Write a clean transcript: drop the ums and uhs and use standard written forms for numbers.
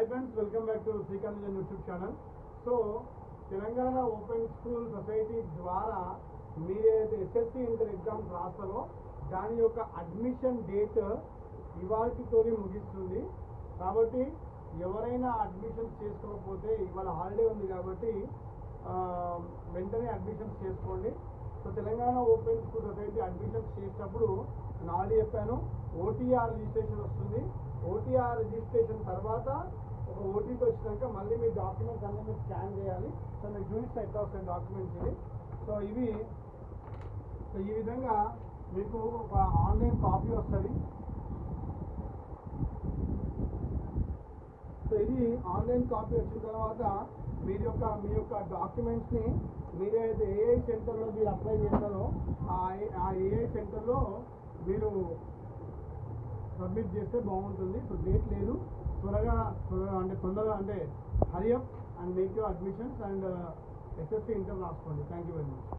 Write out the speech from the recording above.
Hi friends, welcome back to Srikanth YouTube channel. So Telangana open school society ద్వారా మీరైతే SSC inter exams రాస్తారో దాని యొక్క admission date ఇవాళతోనే ముగిస్తుంది. కాబట్టి ఎవరైనా అడ్మిషన్స్ చేసుకోకపోతే ఇవాళ హాలిడే ఉంది కాబట్టి వెంటనే అడ్మిషన్స్ చేసుకోండి. So Telangana open school society admissions చేసేటప్పుడు నేను ఆల్రెడీ చెప్పాను, ఓటీఆర్ రిజిస్ట్రేషన్ వస్తుంది. ఓటీఆర్ రిజిస్ట్రేషన్ తర్వాత ఒక ఓటీపీ వచ్చినాక మళ్ళీ మీ డాక్యుమెంట్స్ అన్నీ మీరు స్కాన్ చేయాలి. సో మీకు చూపిస్తే ఎట్లా వస్తాయి డాక్యుమెంట్స్ ఇవి. సో ఈ విధంగా మీకు ఒక ఆన్లైన్ కాపీ వస్తుంది. సో ఇది ఆన్లైన్ కాపీ వచ్చిన తర్వాత మీ యొక్క డాక్యుమెంట్స్ని మీరైతే ఏఐ సెంటర్లో మీరు అప్లై చేస్తారో ఆ ఏఐ సెంటర్లో మీరు సబ్మిట్ చేస్తే బాగుంటుంది. సో డేట్ లేదు, తొందరగా hurry up and make your admissions and SSC inter రాసుకోండి. Thank you very much.